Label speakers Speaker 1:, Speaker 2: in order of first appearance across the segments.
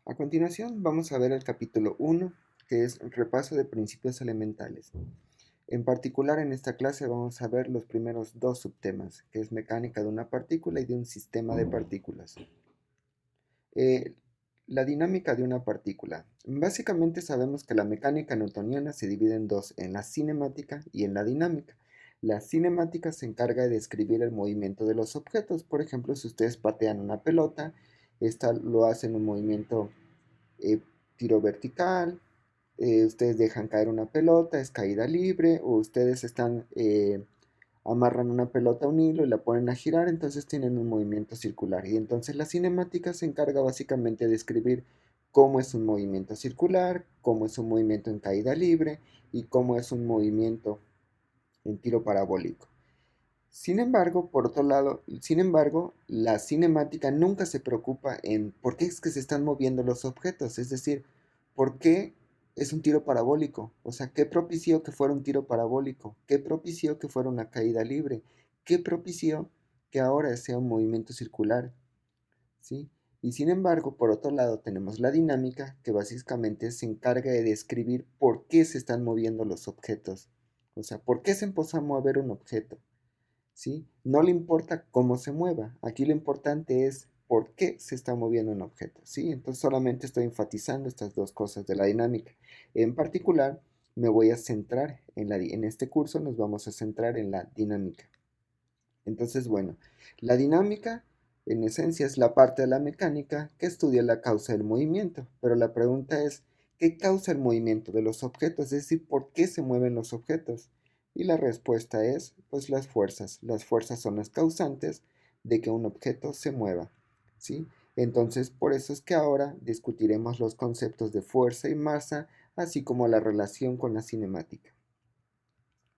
Speaker 1: A continuación vamos a ver el capítulo 1, que es repaso de principios elementales. En particular en esta clase vamos a ver los primeros dos subtemas, que es mecánica de una partícula y de un sistema de partículas. Eh, la dinámica de una partícula. Básicamente sabemos que la mecánica newtoniana se divide en dos, en la cinemática y en la dinámica. La cinemática se encarga de describir el movimiento de los objetos. Por ejemplo, si ustedes patean una pelota, esta lo hace en un movimiento eh, tiro vertical, ustedes dejan caer una pelota, es caída libre, o ustedes amarran una pelota a un hilo y la ponen a girar, entonces tienen un movimiento circular. Y entonces la cinemática se encarga básicamente de describir cómo es un movimiento circular, cómo es un movimiento en caída libre y cómo es un movimiento en tiro parabólico. Sin embargo, la cinemática nunca se preocupa en por qué es que se están moviendo los objetos, es decir, por qué es un tiro parabólico, o sea, qué propició que fuera un tiro parabólico, qué propició que fuera una caída libre, qué propició que ahora sea un movimiento circular, ¿sí? Y sin embargo, por otro lado, tenemos la dinámica que básicamente se encarga de describir por qué se están moviendo los objetos, o sea, por qué se empezó a mover un objeto. ¿Sí? No le importa cómo se mueva, aquí lo importante es por qué se está moviendo un objeto, ¿sí? Entonces solamente estoy enfatizando estas dos cosas de la dinámica. En particular, me voy a centrar en este curso nos vamos a centrar en la dinámica. Entonces, bueno, la dinámica en esencia es la parte de la mecánica que estudia la causa del movimiento, pero la pregunta es, ¿qué causa el movimiento de los objetos? Es decir, ¿por qué se mueven los objetos? Y la respuesta es, pues las fuerzas. Las fuerzas son las causantes de que un objeto se mueva, ¿sí? Entonces, por eso es que ahora discutiremos los conceptos de fuerza y masa, así como la relación con la cinemática.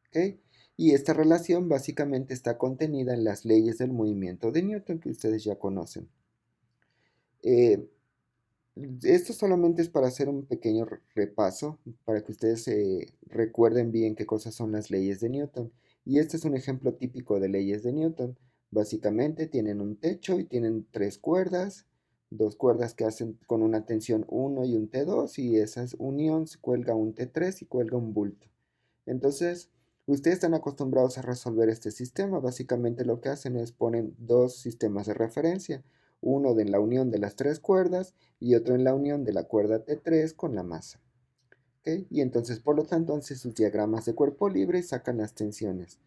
Speaker 1: ¿Ok? Y esta relación básicamente está contenida en las leyes del movimiento de Newton que ustedes ya conocen. Eh, Esto solamente es para hacer un pequeño repaso, para que ustedes recuerden bien qué cosas son las leyes de Newton. Y este es un ejemplo típico de leyes de Newton. Básicamente tienen un techo y tienen tres cuerdas, dos cuerdas que hacen con una tensión 1 y un T2, y esa unión se cuelga un T3 y cuelga un bulto. Entonces, ustedes están acostumbrados a resolver este sistema. Básicamente lo que hacen es ponen dos sistemas de referencia, uno de la unión de las tres cuerdas y otro en la unión de la cuerda T3 con la masa. ¿Ok? Y entonces, por lo tanto, hacen sus diagramas de cuerpo libre y sacan las tensiones.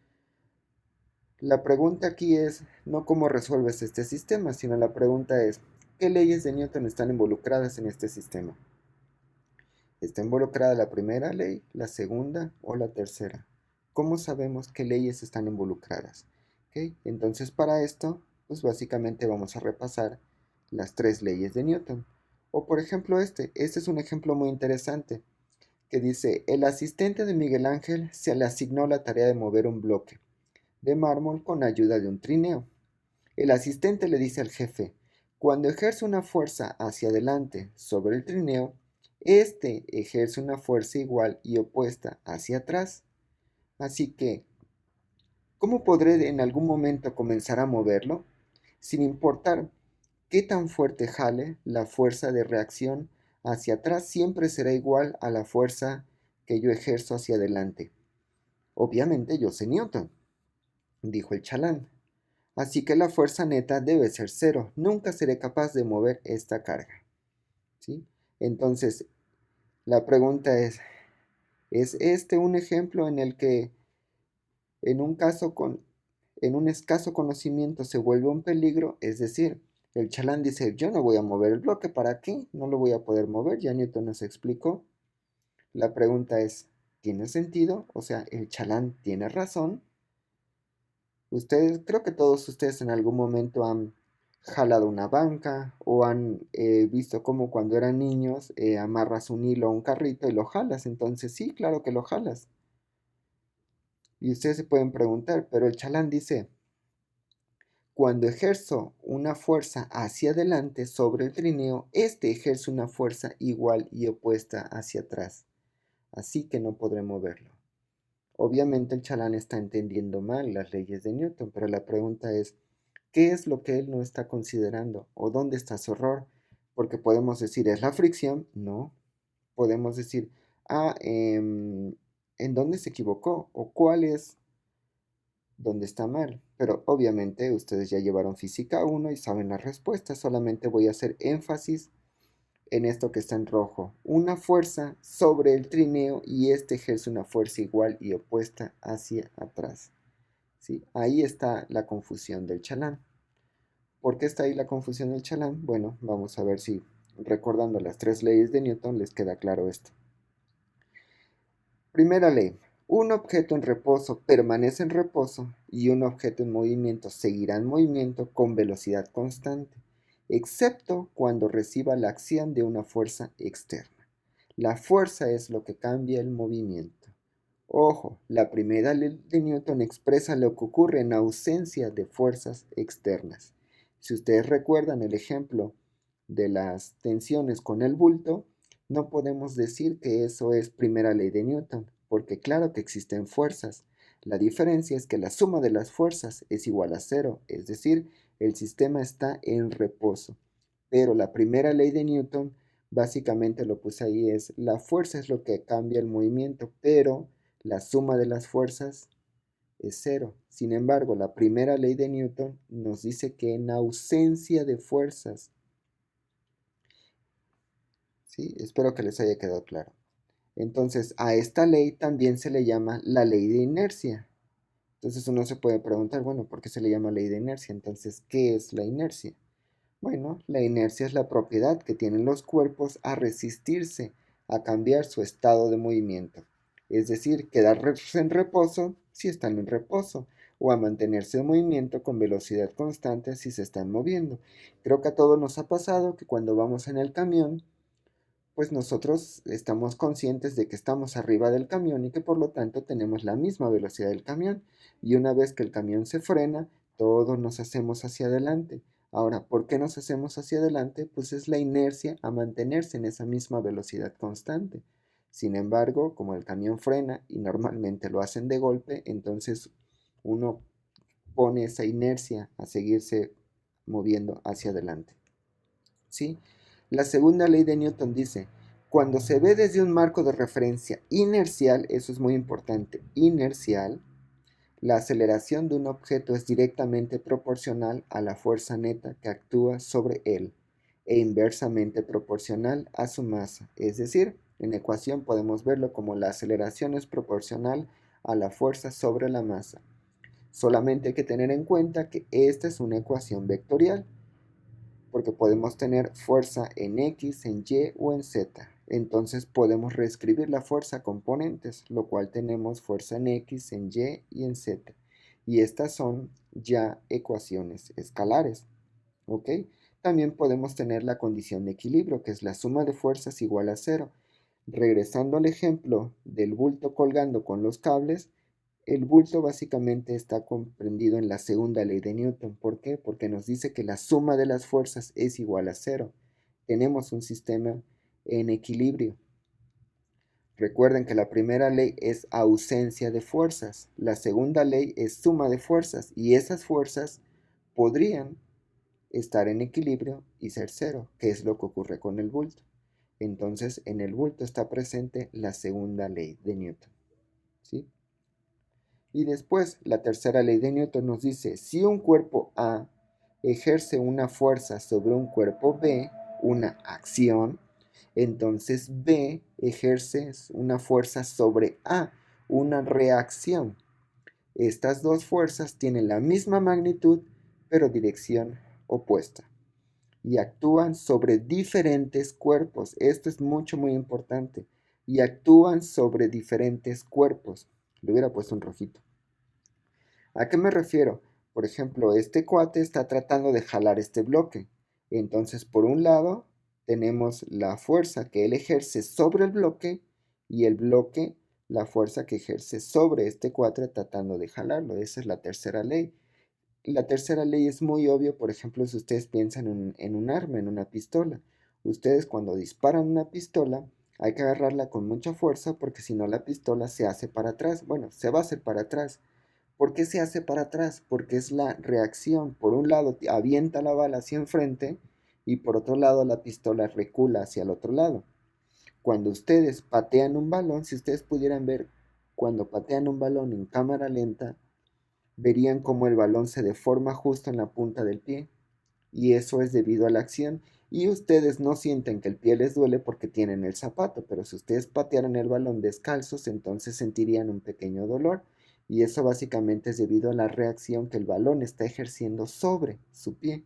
Speaker 1: La pregunta aquí es no cómo resuelves este sistema, sino la pregunta es, ¿qué leyes de Newton están involucradas en este sistema? ¿Está involucrada la primera ley, la segunda o la tercera? ¿Cómo sabemos qué leyes están involucradas? ¿Okay? Entonces para esto, pues básicamente vamos a repasar las tres leyes de Newton. O por ejemplo este es un ejemplo muy interesante que dice, el asistente de Miguel Ángel se le asignó la tarea de mover un bloque de mármol con ayuda de un trineo. El asistente le dice al jefe, cuando ejerce una fuerza hacia adelante sobre el trineo, este ejerce una fuerza igual y opuesta hacia atrás. Así que, ¿cómo podré en algún momento comenzar a moverlo? Sin importar qué tan fuerte jale, la fuerza de reacción hacia atrás siempre será igual a la fuerza que yo ejerzo hacia adelante. Obviamente yo sé Newton, dijo el chalán. Así que la fuerza neta debe ser cero. Nunca seré capaz de mover esta carga. ¿Sí? Entonces, la pregunta ¿es este un ejemplo en el que en un caso en un escaso conocimiento se vuelve un peligro? Es decir, el chalán dice, yo no voy a mover el bloque, ¿para qué? No lo voy a poder mover, ya Newton nos explicó. La pregunta es, ¿tiene sentido? O sea, ¿el chalán tiene razón? Ustedes, creo que todos ustedes en algún momento han jalado una banca o han visto cómo cuando eran niños amarras un hilo a un carrito y lo jalas. Entonces sí, claro que lo jalas. Y ustedes se pueden preguntar, pero el chalán dice, cuando ejerzo una fuerza hacia adelante sobre el trineo, este ejerce una fuerza igual y opuesta hacia atrás. Así que no podré moverlo. Obviamente el chalán está entendiendo mal las leyes de Newton, pero la pregunta es, ¿qué es lo que él no está considerando? ¿O dónde está su error? porque podemos decir, ¿es la fricción? No. Podemos decir, ¿en dónde se equivocó? ¿O cuál es donde está mal? Pero obviamente ustedes ya llevaron física 1 y saben la respuesta. Solamente voy a hacer énfasis en esto que está en rojo. Una fuerza sobre el trineo y este ejerce una fuerza igual y opuesta hacia atrás. ¿Sí? Ahí está la confusión del chalán. ¿Por qué está ahí la confusión del chalán? Bueno, vamos a ver si recordando las 3 leyes de Newton les queda claro esto. Primera ley. Un objeto en reposo permanece en reposo y un objeto en movimiento seguirá en movimiento con velocidad constante, excepto cuando reciba la acción de una fuerza externa. La fuerza es lo que cambia el movimiento. Ojo, la primera ley de Newton expresa lo que ocurre en ausencia de fuerzas externas. Si ustedes recuerdan el ejemplo de las tensiones con el bulto, no podemos decir que eso es primera ley de Newton, porque claro que existen fuerzas. La diferencia es que la suma de las fuerzas es igual a cero, es decir, el sistema está en reposo. Pero la primera ley de Newton, básicamente lo puse ahí, es la fuerza es lo que cambia el movimiento, pero la suma de las fuerzas es cero. Sin embargo, la primera ley de Newton nos dice que en ausencia de fuerzas, ¿sí? Espero que les haya quedado claro. Entonces, a esta ley también se le llama la ley de inercia. Entonces uno se puede preguntar, bueno, ¿por qué se le llama ley de inercia? Entonces, ¿qué es la inercia? Bueno, la inercia es la propiedad que tienen los cuerpos a resistirse a cambiar su estado de movimiento, es decir, quedarse en reposo si están en reposo o a mantenerse en movimiento con velocidad constante si se están moviendo. Creo que a todos nos ha pasado que cuando vamos en el camión, pues nosotros estamos conscientes de que estamos arriba del camión y que por lo tanto tenemos la misma velocidad del camión. Y una vez que el camión se frena, todos nos hacemos hacia adelante. Ahora, ¿por qué nos hacemos hacia adelante? Pues es la inercia a mantenerse en esa misma velocidad constante. Sin embargo, como el camión frena y normalmente lo hacen de golpe, entonces uno pone esa inercia a seguirse moviendo hacia adelante. ¿Sí? La segunda ley de Newton dice, cuando se ve desde un marco de referencia inercial, eso es muy importante, inercial, la aceleración de un objeto es directamente proporcional a la fuerza neta que actúa sobre él e inversamente proporcional a su masa. Es decir, en ecuación podemos verlo como la aceleración es proporcional a la fuerza sobre la masa. Solamente hay que tener en cuenta que esta es una ecuación vectorial, porque podemos tener fuerza en X, en Y o en Z. Entonces podemos reescribir la fuerza a componentes, lo cual tenemos fuerza en X, en Y y en Z. Y estas son ya ecuaciones escalares. ¿Ok? También podemos tener la condición de equilibrio, que es la suma de fuerzas igual a cero. Regresando al ejemplo del bulto colgando con los cables, el bulto básicamente está comprendido en la segunda ley de Newton. ¿Por qué? Porque nos dice que la suma de las fuerzas es igual a cero. Tenemos un sistema en equilibrio. Recuerden que la primera ley es ausencia de fuerzas. La segunda ley es suma de fuerzas. Y esas fuerzas podrían estar en equilibrio y ser cero, que es lo que ocurre con el bulto. Entonces, en el bulto está presente la segunda ley de Newton. ¿Sí? Y después, la tercera ley de Newton nos dice, si un cuerpo A ejerce una fuerza sobre un cuerpo B, una acción, entonces B ejerce una fuerza sobre A, una reacción. Estas dos fuerzas tienen la misma magnitud, pero dirección opuesta. Y actúan sobre diferentes cuerpos. Esto es muy importante. Y actúan sobre diferentes cuerpos. Le hubiera puesto un rojito. ¿A qué me refiero? Por ejemplo, este cuate está tratando de jalar este bloque. Entonces, por un lado, tenemos la fuerza que él ejerce sobre el bloque y el bloque, la fuerza que ejerce sobre este cuate tratando de jalarlo. Esa es la tercera ley. La tercera ley es muy obvio, por ejemplo, si ustedes piensan en un arma, en una pistola. Ustedes cuando disparan una pistola, hay que agarrarla con mucha fuerza porque si no la pistola se hace para atrás. Bueno, se va a hacer para atrás. ¿Por qué se hace para atrás? Porque es la reacción. Por un lado, avienta la bala hacia enfrente y por otro lado la pistola recula hacia el otro lado. Cuando ustedes patean un balón, si ustedes pudieran ver cuando patean un balón en cámara lenta, verían cómo el balón se deforma justo en la punta del pie, y eso es debido a la acción. Y ustedes no sienten que el pie les duele porque tienen el zapato, pero si ustedes patearan el balón descalzos, entonces sentirían un pequeño dolor. Y eso básicamente es debido a la reacción que el balón está ejerciendo sobre su pie.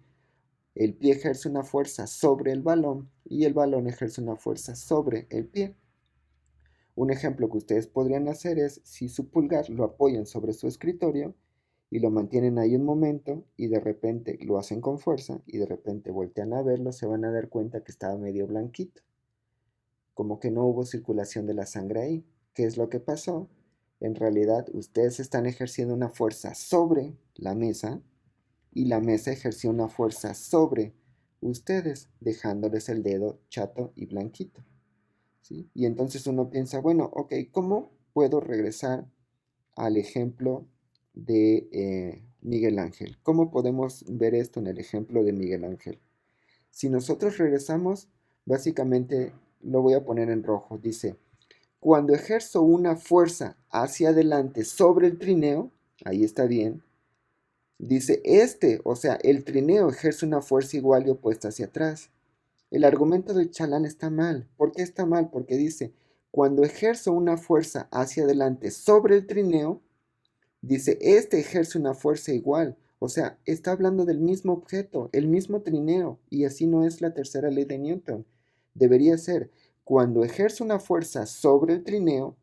Speaker 1: El pie ejerce una fuerza sobre el balón y el balón ejerce una fuerza sobre el pie. Un ejemplo que ustedes podrían hacer es si su pulgar lo apoyan sobre su escritorio y lo mantienen ahí un momento y de repente lo hacen con fuerza y de repente voltean a verlo, se van a dar cuenta que estaba medio blanquito, como que no hubo circulación de la sangre ahí. ¿Qué es lo que pasó? En realidad ustedes están ejerciendo una fuerza sobre la mesa y la mesa ejerció una fuerza sobre ustedes, dejándoles el dedo chato y blanquito. ¿Sí? Y entonces uno piensa, bueno, ok, ¿cómo puedo regresar al ejemplo de Miguel Ángel? ¿Cómo podemos ver esto en el ejemplo de Miguel Ángel? Si nosotros regresamos, básicamente lo voy a poner en rojo. Dice, cuando ejerzo una fuerza hacia adelante sobre el trineo, ahí está bien, dice o sea, el trineo ejerce una fuerza igual y opuesta hacia atrás. El argumento del chalán está mal. ¿Por qué está mal? Porque dice, cuando ejerzo una fuerza hacia adelante sobre el trineo, dice, ejerce una fuerza igual. O sea, está hablando del mismo objeto, el mismo trineo, y así no es la tercera ley de Newton. Debería ser, cuando ejerzo una fuerza sobre el trineo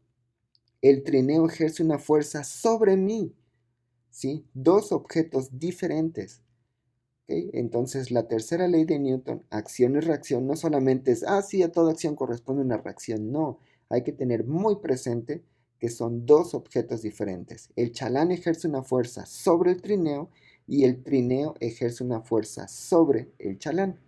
Speaker 1: ejerce una fuerza sobre mí. ¿Sí? Dos objetos diferentes. ¿Okay? Entonces, la tercera ley de Newton, acción y reacción, no solamente es, sí, a toda acción corresponde una reacción, no, hay que tener muy presente que son dos objetos diferentes. El chalán ejerce una fuerza sobre el trineo y el trineo ejerce una fuerza sobre el chalán.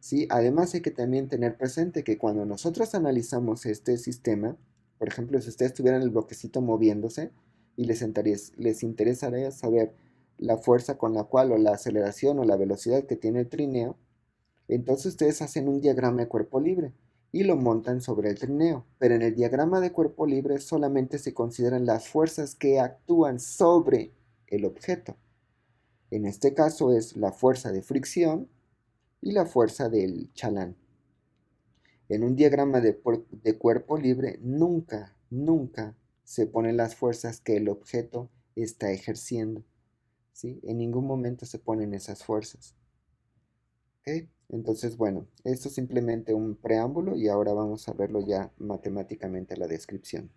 Speaker 1: ¿Sí? Además hay que también tener presente que cuando nosotros analizamos este sistema, por ejemplo, si ustedes tuvieran el bloquecito moviéndose y les interesaría saber la fuerza con la cual o la aceleración o la velocidad que tiene el trineo, entonces ustedes hacen un diagrama de cuerpo libre y lo montan sobre el trineo. Pero en el diagrama de cuerpo libre solamente se consideran las fuerzas que actúan sobre el objeto. En este caso es la fuerza de fricción y la fuerza del chalán. En un diagrama de cuerpo libre nunca se ponen las fuerzas que el objeto está ejerciendo. ¿Sí? En ningún momento se ponen esas fuerzas. ¿Ok? Entonces, bueno, esto es simplemente un preámbulo y ahora vamos a verlo ya matemáticamente la descripción.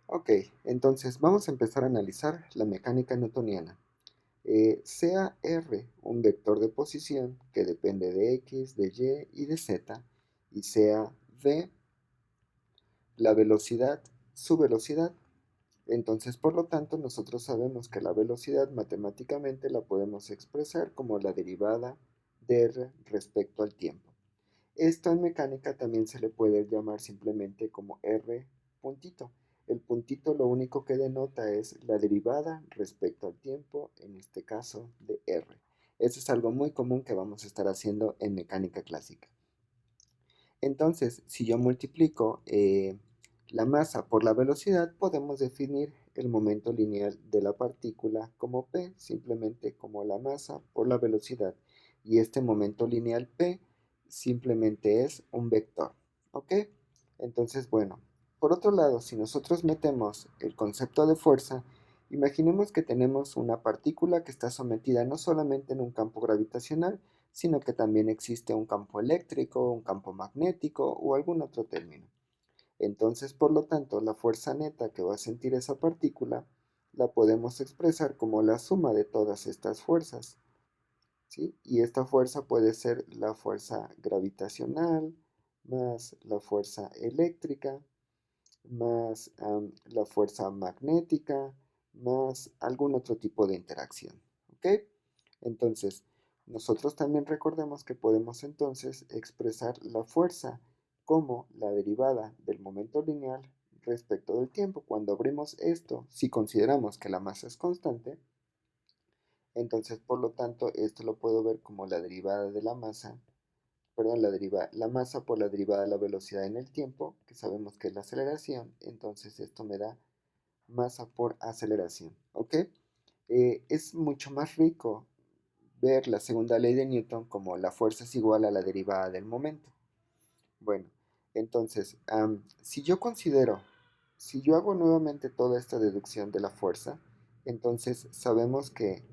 Speaker 1: Ok, entonces vamos a empezar a analizar la mecánica newtoniana. Sea R un vector de posición que depende de X, de Y y de Z, y sea V la velocidad, su velocidad. Entonces, por lo tanto, nosotros sabemos que la velocidad matemáticamente la podemos expresar como la derivada de R respecto al tiempo. Esto en mecánica también se le puede llamar simplemente como R puntito. El puntito lo único que denota es la derivada respecto al tiempo, en este caso de R. Eso es algo muy común que vamos a estar haciendo en mecánica clásica. Entonces, si yo multiplico la masa por la velocidad, podemos definir el momento lineal de la partícula como P, simplemente como la masa por la velocidad. Y este momento lineal P simplemente es un vector. ¿Ok? Entonces, bueno, por otro lado, si nosotros metemos el concepto de fuerza, imaginemos que tenemos una partícula que está sometida no solamente en un campo gravitacional, sino que también existe un campo eléctrico, un campo magnético o algún otro término. Entonces, por lo tanto, la fuerza neta que va a sentir esa partícula la podemos expresar como la suma de todas estas fuerzas. ¿Sí? Y esta fuerza puede ser la fuerza gravitacional, más la fuerza eléctrica, más la fuerza magnética, más algún otro tipo de interacción. ¿Ok? Entonces, nosotros también recordemos que podemos entonces expresar la fuerza como la derivada del momento lineal respecto del tiempo. Cuando abrimos esto, si consideramos que la masa es constante, Entonces, por lo tanto, esto lo puedo ver como la derivada de la masa, perdón, la masa por la derivada de la velocidad en el tiempo, que sabemos que es la aceleración. Entonces, esto me da masa por aceleración, ¿ok? Es mucho más rico ver la segunda ley de Newton como la fuerza es igual a la derivada del momento. Bueno, entonces, si yo hago nuevamente toda esta deducción de la fuerza, entonces sabemos que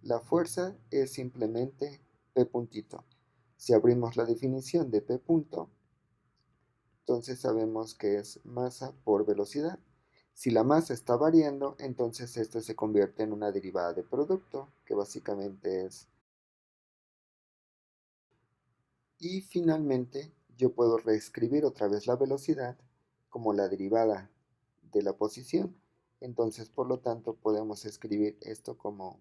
Speaker 1: la fuerza es simplemente P puntito. Si abrimos la definición de P punto, entonces sabemos que es masa por velocidad. Si la masa está variando, entonces esto se convierte en una derivada de producto, que básicamente es. Y finalmente, yo puedo reescribir otra vez la velocidad como la derivada de la posición. Entonces, por lo tanto, podemos escribir esto como.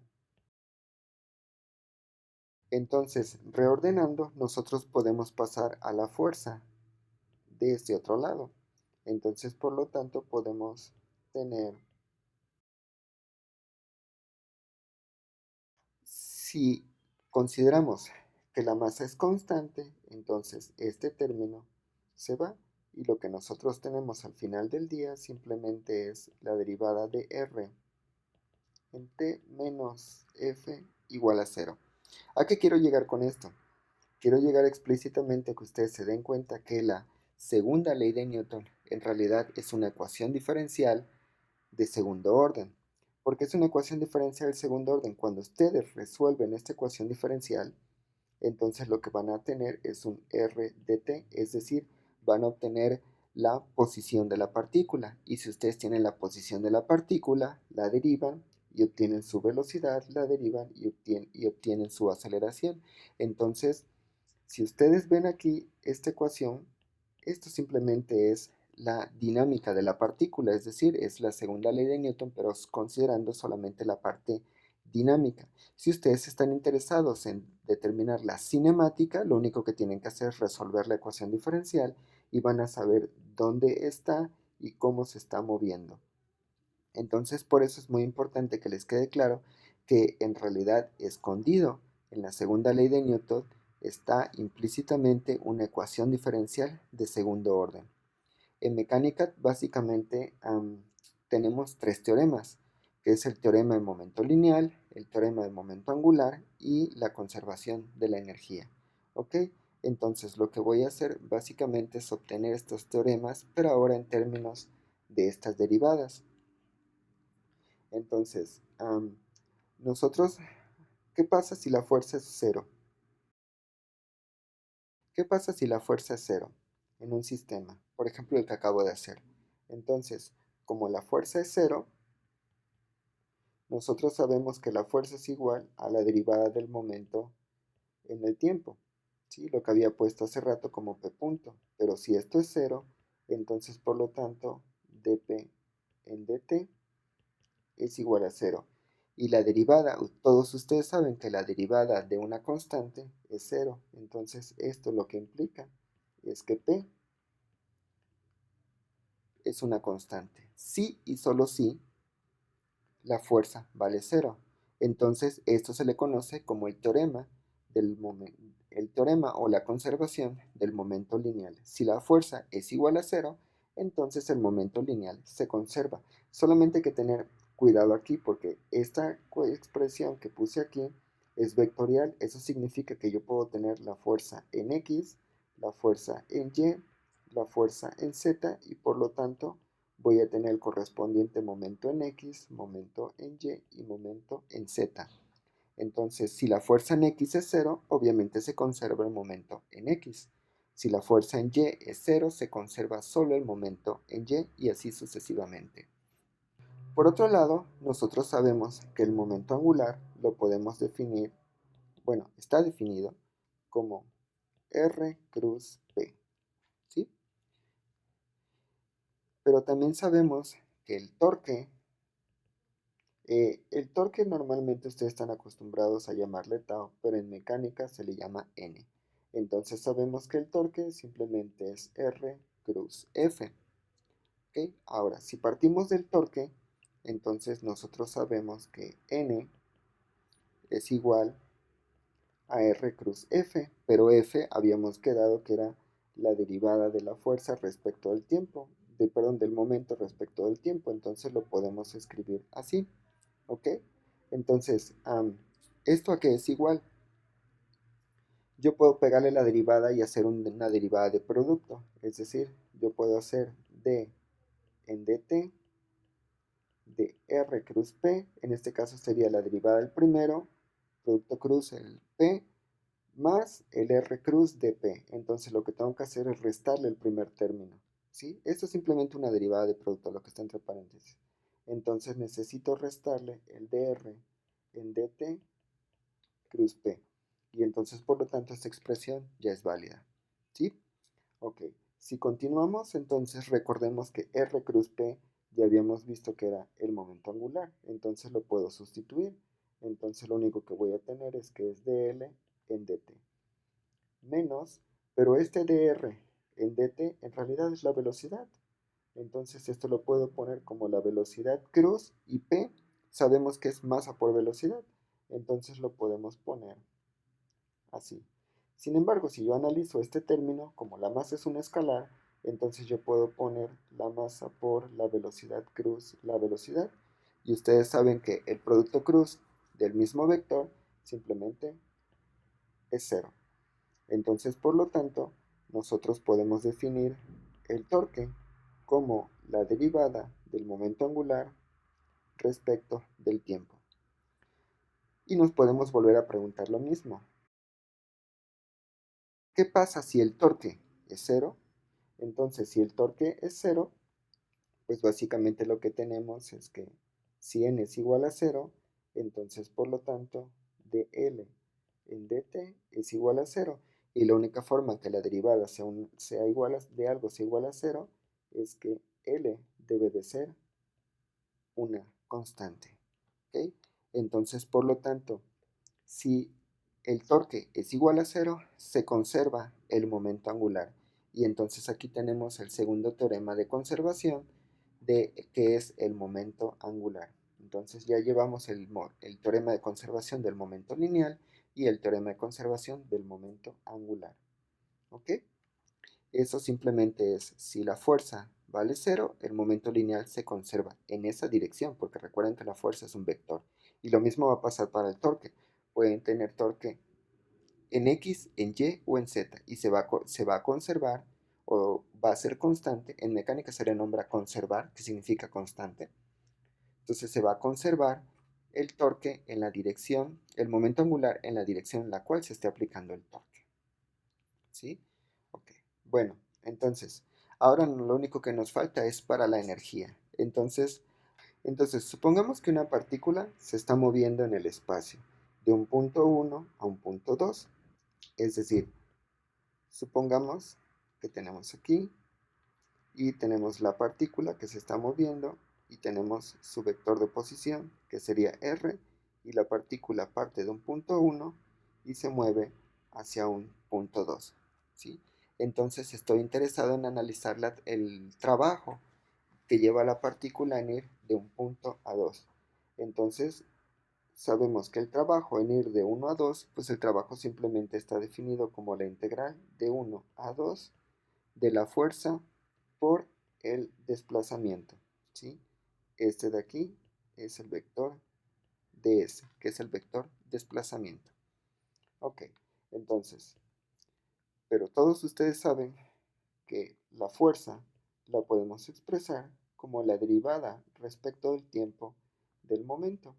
Speaker 1: Entonces, reordenando, nosotros podemos pasar a la fuerza de este otro lado. Entonces, por lo tanto, podemos tener. Si consideramos que la masa es constante, entonces este término se va y lo que nosotros tenemos al final del día simplemente es la derivada de r en t menos f igual a cero. ¿A qué quiero llegar con esto? Quiero llegar explícitamente a que ustedes se den cuenta que la segunda ley de Newton en realidad es una ecuación diferencial de segundo orden. Porque es una ecuación diferencial de segundo orden. Cuando ustedes resuelven esta ecuación diferencial, entonces lo que van a tener es un r de t, es decir, van a obtener la posición de la partícula. Y si ustedes tienen la posición de la partícula, la derivan y obtienen su velocidad, la derivan y obtienen su aceleración. Entonces, si ustedes ven aquí esta ecuación, esto simplemente es la dinámica de la partícula, es decir, es la segunda ley de Newton, pero considerando solamente la parte dinámica. Si ustedes están interesados en determinar la cinemática, lo único que tienen que hacer es resolver la ecuación diferencial y van a saber dónde está y cómo se está moviendo. Entonces, por eso es muy importante que les quede claro que en realidad escondido en la segunda ley de Newton está implícitamente una ecuación diferencial de segundo orden. En mecánica, básicamente, tenemos tres teoremas, que es el teorema de momento lineal, el teorema de momento angular y la conservación de la energía. ¿Ok? Entonces, lo que voy a hacer básicamente es obtener estos teoremas, pero ahora en términos de estas derivadas. Entonces, nosotros, ¿qué pasa si la fuerza es cero? ¿Qué pasa si la fuerza es cero en un sistema? Por ejemplo, el que acabo de hacer. Entonces, como la fuerza es cero, nosotros sabemos que la fuerza es igual a la derivada del momento en el tiempo. ¿Sí? Lo que había puesto hace rato como P punto. Pero si esto es cero, entonces por lo tanto dp en dt es igual a cero. Y la derivada, todos ustedes saben que la derivada de una constante es cero. Entonces esto lo que implica es que P es una constante. Si y solo si la fuerza vale cero. Entonces esto se le conoce como el teorema el teorema o la conservación del momento lineal. Si la fuerza es igual a cero, entonces el momento lineal se conserva. Solamente hay que tener cuidado aquí porque esta expresión que puse aquí es vectorial. Eso significa que yo puedo tener la fuerza en X, la fuerza en Y, la fuerza en Z y por lo tanto voy a tener el correspondiente momento en X, momento en Y y momento en Z. Entonces, si la fuerza en X es cero, obviamente se conserva el momento en X. Si la fuerza en Y es cero, se conserva solo el momento en Y así sucesivamente. Por otro lado, nosotros sabemos que el momento angular lo podemos definir, bueno, está definido como R cruz P, ¿sí? Pero también sabemos que el torque normalmente ustedes están acostumbrados a llamarle tau, pero en mecánica se le llama n. Entonces sabemos que el torque simplemente es R cruz F. ¿Ok? Ahora, si partimos del torque, entonces nosotros sabemos que n es igual a R cruz F, pero F habíamos quedado que era la derivada de la fuerza respecto al tiempo, del momento respecto al tiempo, entonces lo podemos escribir así, ¿ok? Entonces, ¿esto a qué es igual? Yo puedo pegarle la derivada y hacer una derivada de producto, es decir, yo puedo hacer D en dt de R cruz P, en este caso sería la derivada del primero, producto cruz el P, más el R cruz de P. Entonces lo que tengo que hacer es restarle el primer término, ¿sí? Esto es simplemente una derivada de producto, lo que está entre paréntesis. Entonces necesito restarle el dr en dt cruz P. Y entonces, por lo tanto, esta expresión ya es válida, ¿sí? Ok, si continuamos, entonces recordemos que R cruz P ya habíamos visto que era el momento angular, entonces lo puedo sustituir. Entonces lo único que voy a tener es que es dl en dt menos, pero este dr en dt en realidad es la velocidad. Entonces esto lo puedo poner como la velocidad cruz y P sabemos que es masa por velocidad. Entonces lo podemos poner así. Sin embargo, si yo analizo este término, como la masa es un escalar, entonces yo puedo poner la masa por la velocidad cruz, la velocidad. Y ustedes saben que el producto cruz del mismo vector simplemente es cero. Entonces, por lo tanto, nosotros podemos definir el torque como la derivada del momento angular respecto del tiempo. Y nos podemos volver a preguntar lo mismo. ¿Qué pasa si el torque es cero? Entonces, si el torque es cero, pues básicamente lo que tenemos es que si n es igual a cero, entonces por lo tanto dl en dt es igual a cero. Y la única forma que la derivada sea igual de algo sea igual a cero es que l debe de ser una constante. ¿Ok? Entonces, por lo tanto, si el torque es igual a cero, se conserva el momento angular. Y entonces aquí tenemos el segundo teorema de conservación, de que es el momento angular. Entonces ya llevamos el teorema de conservación del momento lineal y el teorema de conservación del momento angular. ¿Ok? Eso simplemente es, si la fuerza vale cero, el momento lineal se conserva en esa dirección, porque recuerden que la fuerza es un vector. Y lo mismo va a pasar para el torque. Pueden tener torque en X, en Y o en Z, y se va a conservar o va a ser constante. En mecánica se le nombra conservar, que significa constante. Entonces se va a conservar el torque en la dirección, el momento angular en la dirección en la cual se esté aplicando el torque. ¿Sí? Ok. Bueno, entonces, ahora lo único que nos falta es para la energía. Entonces, supongamos que una partícula se está moviendo en el espacio de un punto 1 a un punto 2. Es decir, supongamos que tenemos aquí y tenemos la partícula que se está moviendo y tenemos su vector de posición que sería r, y la partícula parte de un punto 1 y se mueve hacia un punto 2, ¿sí? Entonces estoy interesado en analizar el trabajo que lleva la partícula en ir de un punto a 2. Entonces sabemos que el trabajo en ir de 1 a 2, pues el trabajo simplemente está definido como la integral de 1 a 2 de la fuerza por el desplazamiento, ¿sí? Este de aquí es el vector ds, que es el vector desplazamiento. Ok, entonces, pero todos ustedes saben que la fuerza la podemos expresar como la derivada respecto del tiempo del momento.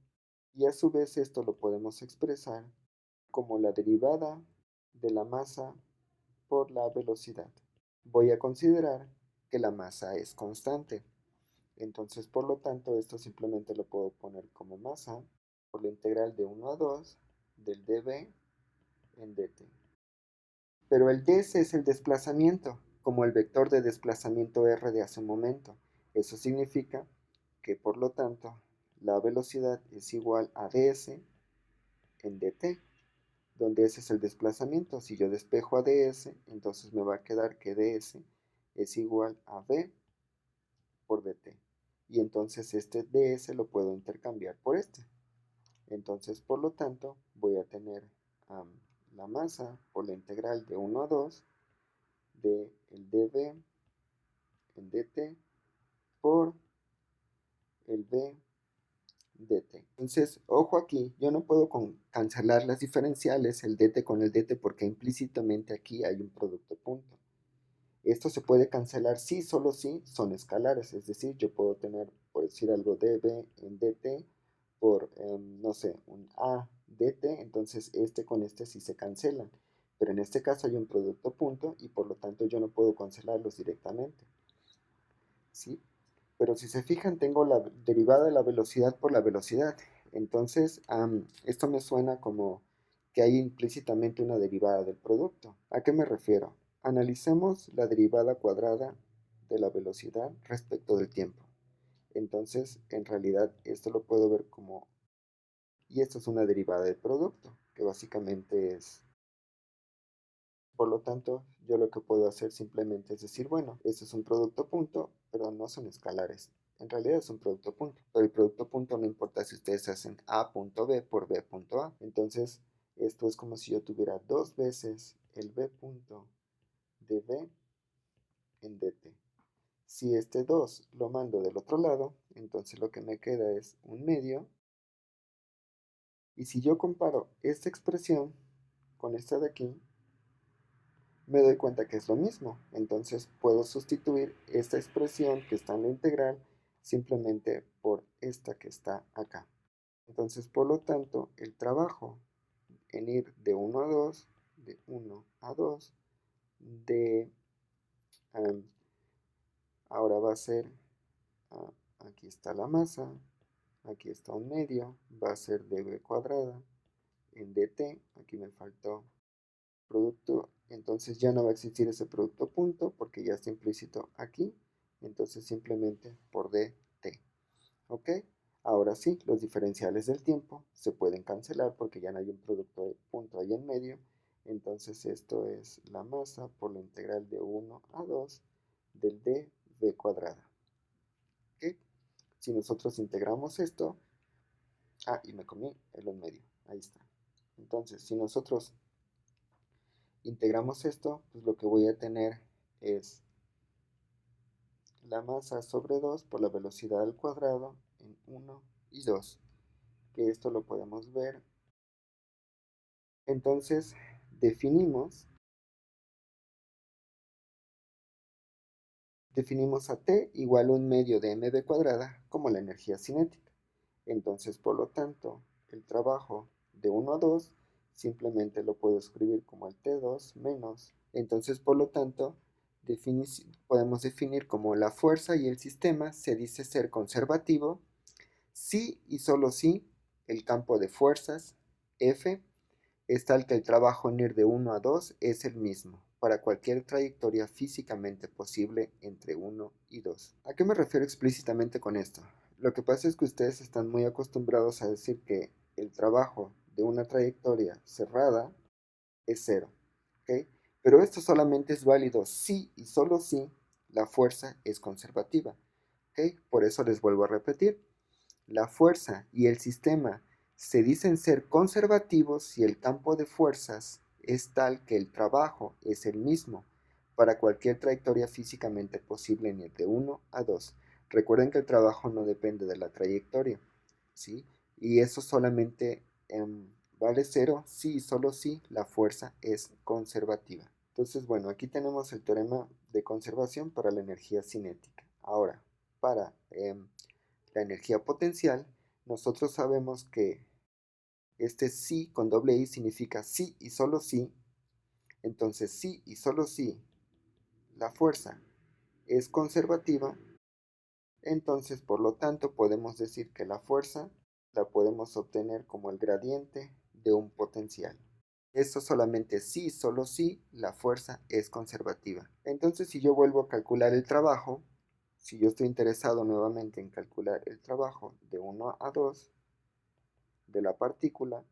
Speaker 1: Y a su vez esto lo podemos expresar como la derivada de la masa por la velocidad. Voy a considerar que la masa es constante. Entonces, por lo tanto, esto simplemente lo puedo poner como masa por la integral de 1 a 2 del dv en dt. Pero el ds es el desplazamiento, como el vector de desplazamiento r de hace un momento. Eso significa que, por lo tanto, la velocidad es igual a ds en dt, donde ese es el desplazamiento. Si yo despejo a ds, entonces me va a quedar que ds es igual a v por dt. Y entonces este ds lo puedo intercambiar por este. Entonces, por lo tanto, voy a tener la masa por la integral de 1 a 2 de el dV en dt por el v dt. Entonces, ojo aquí, yo no puedo cancelar las diferenciales, el dt con el dt, porque implícitamente aquí hay un producto punto. Esto se puede cancelar si, solo si son escalares, es decir, yo puedo tener, por decir algo, dv en dt por, no sé, un a dt, entonces este con este sí se cancelan. Pero en este caso hay un producto punto y por lo tanto yo no puedo cancelarlos directamente. ¿Sí? Pero si se fijan, tengo la derivada de la velocidad por la velocidad. Entonces, esto me suena como que hay implícitamente una derivada del producto. ¿A qué me refiero? Analicemos la derivada cuadrada de la velocidad respecto del tiempo. Entonces, en realidad, esto lo puedo ver como... Y esto es una derivada del producto, que básicamente es... Por lo tanto, yo lo que puedo hacer simplemente es decir, bueno, esto es un producto punto, pero no son escalares. En realidad es un producto punto, pero el producto punto no importa si ustedes hacen a.b por b.a. Entonces, esto es como si yo tuviera dos veces el b punto de v en dt. Si este 2 lo mando del otro lado, entonces lo que me queda es un medio. Y si yo comparo esta expresión con esta de aquí, me doy cuenta que es lo mismo. Entonces puedo sustituir esta expresión que está en la integral simplemente por esta que está acá. Entonces, por lo tanto, el trabajo en ir de 1 a 2, de 1 a 2, de ahora va a ser, aquí está la masa, aquí está un medio, va a ser dv cuadrada en dt, aquí me faltó producto, entonces ya no va a existir ese producto punto porque ya está implícito aquí, entonces simplemente por dt, ¿ok? Ahora sí, los diferenciales del tiempo se pueden cancelar porque ya no hay un producto de punto ahí en medio, entonces esto es la masa por la integral de 1 a 2 del dv cuadrada, ¿ok? Si nosotros integramos esto, y me comí el en medio, ahí está. Entonces, si nosotros integramos esto, pues lo que voy a tener es la masa sobre 2 por la velocidad al cuadrado en 1 y 2, que esto lo podemos ver. Entonces, definimos a T igual a un medio de mv cuadrada como la energía cinética. Entonces, por lo tanto, el trabajo de 1 a 2 simplemente lo puedo escribir como el T2 menos. Entonces, por lo tanto, podemos definir como la fuerza y el sistema se dice ser conservativo si y solo si el campo de fuerzas F es tal que el trabajo en ir de 1 a 2 es el mismo para cualquier trayectoria físicamente posible entre 1 y 2. ¿A qué me refiero explícitamente con esto? Lo que pasa es que ustedes están muy acostumbrados a decir que el trabajo de una trayectoria cerrada es cero, ¿ok? Pero esto solamente es válido si y solo si la fuerza es conservativa, ¿ok? Por eso les vuelvo a repetir, la fuerza y el sistema se dicen ser conservativos si el campo de fuerzas es tal que el trabajo es el mismo para cualquier trayectoria físicamente posible en el de 1 a 2. Recuerden que el trabajo no depende de la trayectoria, ¿sí? Y eso solamente vale cero si y solo si la fuerza es conservativa. Entonces, bueno, aquí tenemos el teorema de conservación para la energía cinética. Ahora, para la energía potencial, nosotros sabemos que este sí con doble I significa sí y solo sí. Entonces, sí y solo sí la fuerza es conservativa, entonces por lo tanto podemos decir que la fuerza la podemos obtener como el gradiente de un potencial. Esto solamente sí, solo sí, la fuerza es conservativa. Entonces, si yo vuelvo a calcular el trabajo, si yo estoy interesado nuevamente en calcular el trabajo de 1 a 2 de la partícula,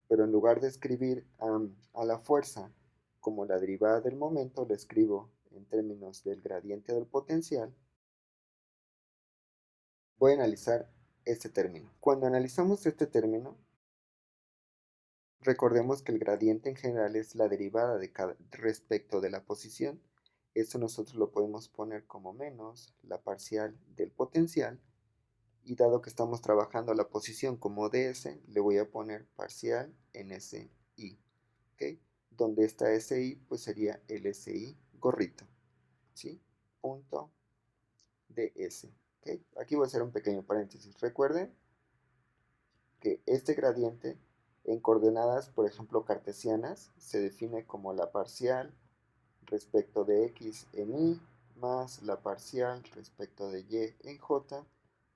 Speaker 1: pero en lugar de escribir a la fuerza como la derivada del momento, lo escribo en términos del gradiente del potencial, voy a analizar este término. Cuando analizamos este término, recordemos que el gradiente en general es la derivada de respecto de la posición. Esto nosotros lo podemos poner como menos la parcial del potencial. Y dado que estamos trabajando la posición como ds, le voy a poner parcial en SI. ¿Okay? Donde está SI, pues sería el SI gorrito. ¿Sí? Punto ds. ¿Okay? Aquí voy a hacer un pequeño paréntesis. Recuerden que este gradiente en coordenadas, por ejemplo, cartesianas, se define como la parcial respecto de x en y más la parcial respecto de y en j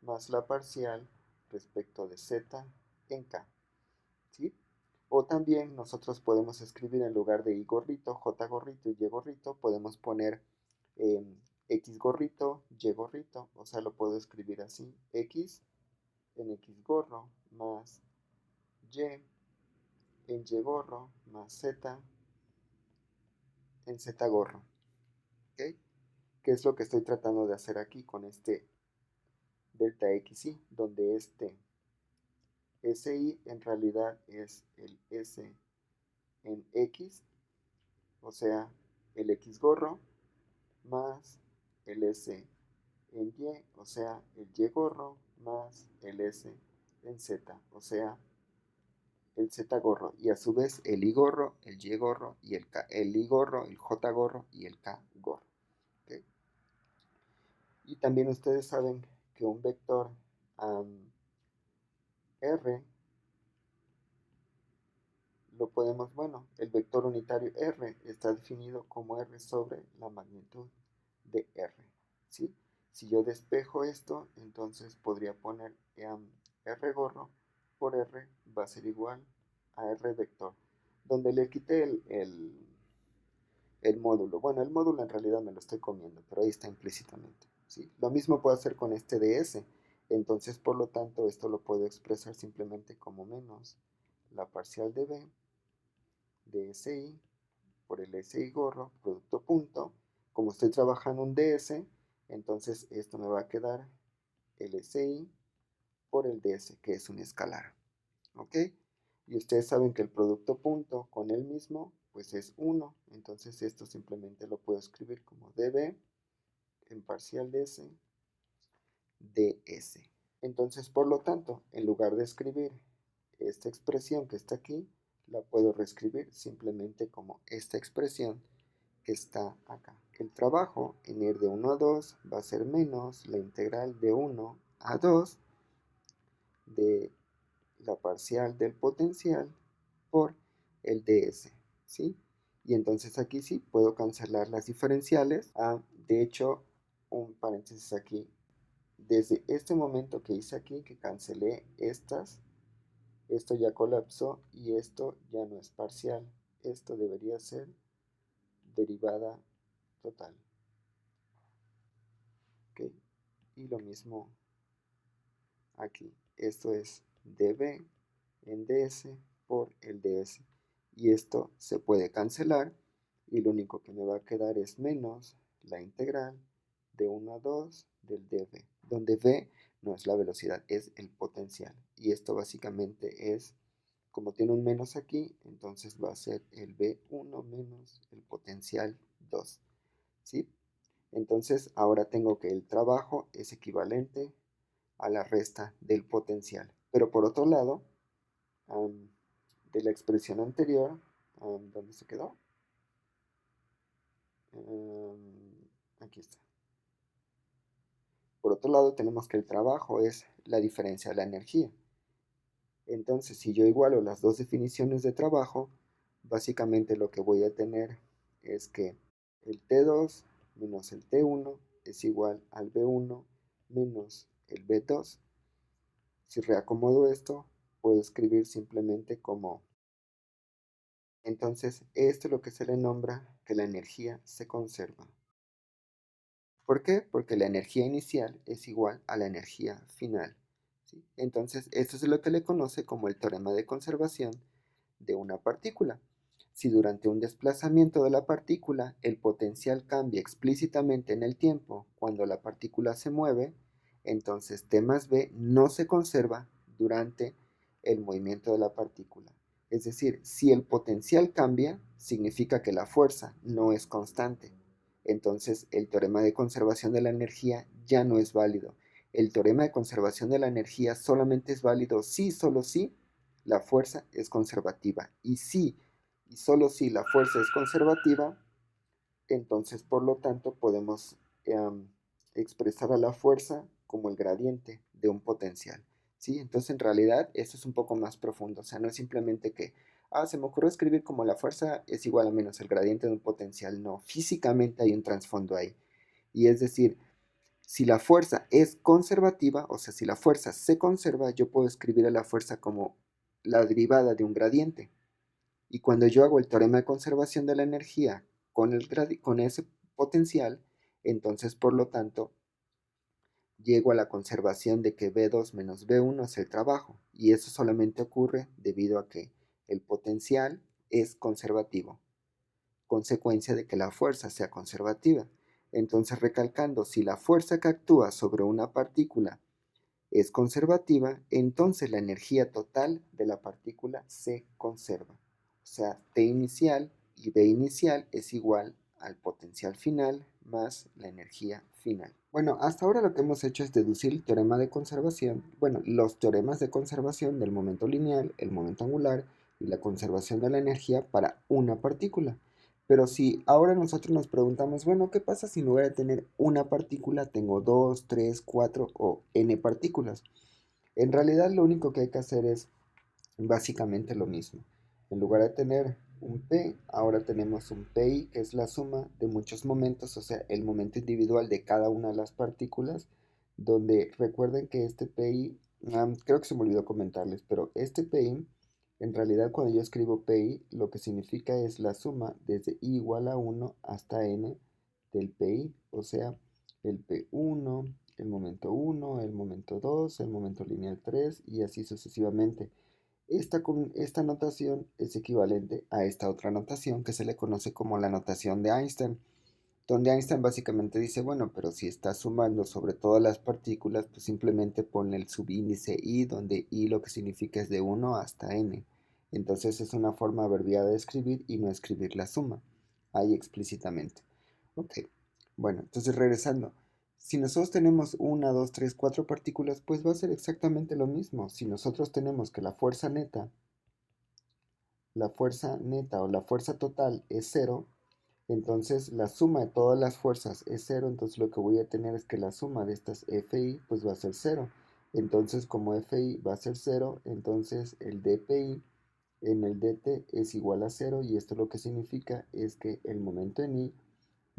Speaker 1: más la parcial respecto de z en k. ¿Sí? O también nosotros podemos escribir en lugar de y gorrito, j gorrito y y gorrito, podemos poner x gorrito, y gorrito, o sea, lo puedo escribir así, x en x gorro más y en y gorro más z en z gorro. ¿Ok? ¿Qué es lo que estoy tratando de hacer aquí con este delta xy? Donde este si en realidad es el s en x, o sea, el x gorro más el s en y, o sea, el y gorro más el s en z, o sea, el z gorro, y a su vez el i gorro, el y gorro y el k, el i gorro, el j gorro y el k gorro. ¿Okay? Y también ustedes saben que un vector r lo podemos, bueno, el vector unitario r está definido como r sobre la magnitud de r. ¿Sí? Si yo despejo esto, entonces podría poner r gorro por r va a ser igual a r vector, donde le quité el módulo. Bueno, el módulo en realidad me lo estoy comiendo, pero ahí está implícitamente. ¿Sí? Lo mismo puedo hacer con este ds. Entonces, por lo tanto, esto lo puedo expresar simplemente como menos la parcial de b de SI por el SI gorro, producto punto. Como estoy trabajando un DS, entonces esto me va a quedar el SI por el DS, que es un escalar. ¿Ok? Y ustedes saben que el producto punto con el mismo, pues es 1. Entonces esto simplemente lo puedo escribir como dB en parcial de S, ds. Entonces, por lo tanto, en lugar de escribir esta expresión que está aquí, la puedo reescribir simplemente como esta expresión que está acá. El trabajo en ir de 1 a 2 va a ser menos la integral de 1 a 2 de la parcial del potencial por el ds, ¿sí? Y entonces aquí sí puedo cancelar las diferenciales. De hecho, un paréntesis aquí. Desde este momento que hice aquí, que cancelé estas, esto ya colapsó y esto ya no es parcial. Esto debería ser derivada total. ¿Ok? Y lo mismo aquí. Esto es dB en ds por el ds. Y esto se puede cancelar y lo único que me va a quedar es menos la integral de 1 a 2 del dv, donde v no es la velocidad, es el potencial. Y esto básicamente es, como tiene un menos aquí, entonces va a ser el v1 menos el potencial 2. ¿Sí? Entonces ahora tengo que el trabajo es equivalente a la resta del potencial. Pero por otro lado, de la expresión anterior, ¿dónde se quedó? Aquí está. Por otro lado, tenemos que el trabajo es la diferencia de la energía. Entonces, si yo igualo las dos definiciones de trabajo, básicamente lo que voy a tener es que el T2 menos el T1 es igual al B1 menos el B2. Si reacomodo esto, puedo escribir simplemente como, entonces esto es lo que se le nombra que la energía se conserva. ¿Por qué? Porque la energía inicial es igual a la energía final. ¿Sí? Entonces, esto es lo que le conoce como el teorema de conservación de una partícula. Si durante un desplazamiento de la partícula el potencial cambia explícitamente en el tiempo cuando la partícula se mueve, Entonces T más B no se conserva durante el movimiento de la partícula. Es decir, si el potencial cambia, significa que la fuerza no es constante. Entonces el teorema de conservación de la energía ya no es válido. El teorema de conservación de la energía solamente es válido si, solo si, la fuerza es conservativa. Y si, y solo si la fuerza es conservativa, entonces por lo tanto podemos expresar a la fuerza como el gradiente de un potencial. ¿Sí? Entonces en realidad esto es un poco más profundo. O sea, no es simplemente que, se me ocurrió escribir como la fuerza es igual a menos el gradiente de un potencial. No, físicamente hay un trasfondo ahí. Y es decir, si la fuerza es conservativa, o sea, si la fuerza se conserva, yo puedo escribir a la fuerza como la derivada de un gradiente. Y cuando yo hago el teorema de conservación de la energía con ese potencial, entonces por lo tanto llego a la conservación de que V2 menos V1 es el trabajo. Y eso solamente ocurre debido a que el potencial es conservativo, consecuencia de que la fuerza sea conservativa. Entonces, recalcando, si la fuerza que actúa sobre una partícula es conservativa, entonces la energía total de la partícula se conserva. O sea, T inicial y B inicial es igual al potencial final más la energía final. Bueno, hasta ahora lo que hemos hecho es deducir el teorema de conservación, bueno, los teoremas de conservación del momento lineal, el momento angular y la conservación de la energía para una partícula. Pero si ahora nosotros nos preguntamos, bueno, ¿qué pasa si en lugar de tener una partícula tengo dos, tres, cuatro o n partículas? En realidad lo único que hay que hacer es básicamente lo mismo. En lugar de tener un P, ahora tenemos un PI, que es la suma de muchos momentos, o sea, el momento individual de cada una de las partículas, donde recuerden que este PI, creo que se me olvidó comentarles, pero este PI, en realidad cuando yo escribo PI, lo que significa es la suma desde I igual a 1 hasta N del PI, o sea, el P1, el momento 1, el momento 2, el momento lineal 3 y así sucesivamente. Esta notación es equivalente a esta otra notación que se le conoce como la notación de Einstein, donde Einstein básicamente dice, bueno, pero si estás sumando sobre todas las partículas, pues simplemente ponle el subíndice i, donde i lo que significa es de 1 hasta n. Entonces es una forma abreviada de escribir y no escribir la suma, ahí explícitamente. Ok, bueno, entonces regresando. Si nosotros tenemos una, dos, tres, cuatro partículas, pues va a ser exactamente lo mismo. Si nosotros tenemos que la fuerza neta o la fuerza total es cero, entonces la suma de todas las fuerzas es cero, entonces lo que voy a tener es que la suma de estas FI pues va a ser cero. Entonces como FI va a ser cero, entonces el DPI en el DT es igual a cero y esto lo que significa es que el momento en I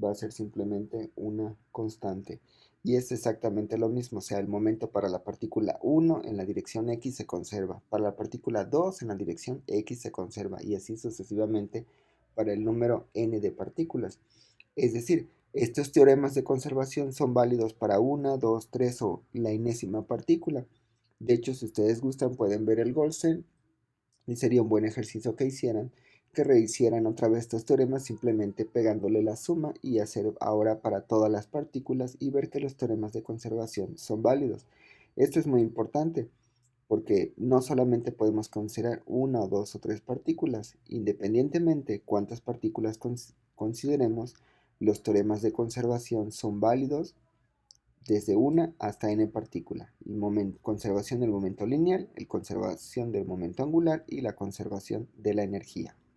Speaker 1: va a ser simplemente una constante. Y es exactamente lo mismo, o sea, el momento para la partícula 1 en la dirección X se conserva, para la partícula 2 en la dirección X se conserva y así sucesivamente para el número n de partículas. Es decir, estos teoremas de conservación son válidos para una, dos, tres o la enésima partícula. De hecho, si ustedes gustan, pueden ver el Goldstein y sería un buen ejercicio que rehicieran otra vez estos teoremas simplemente pegándole la suma y hacer ahora para todas las partículas y ver que los teoremas de conservación son válidos. Esto es muy importante porque no solamente podemos considerar una o dos o tres partículas, independientemente cuántas partículas consideremos, los teoremas de conservación son válidos desde una hasta n partícula, conservación del momento lineal, el conservación del momento angular y la conservación de la energía.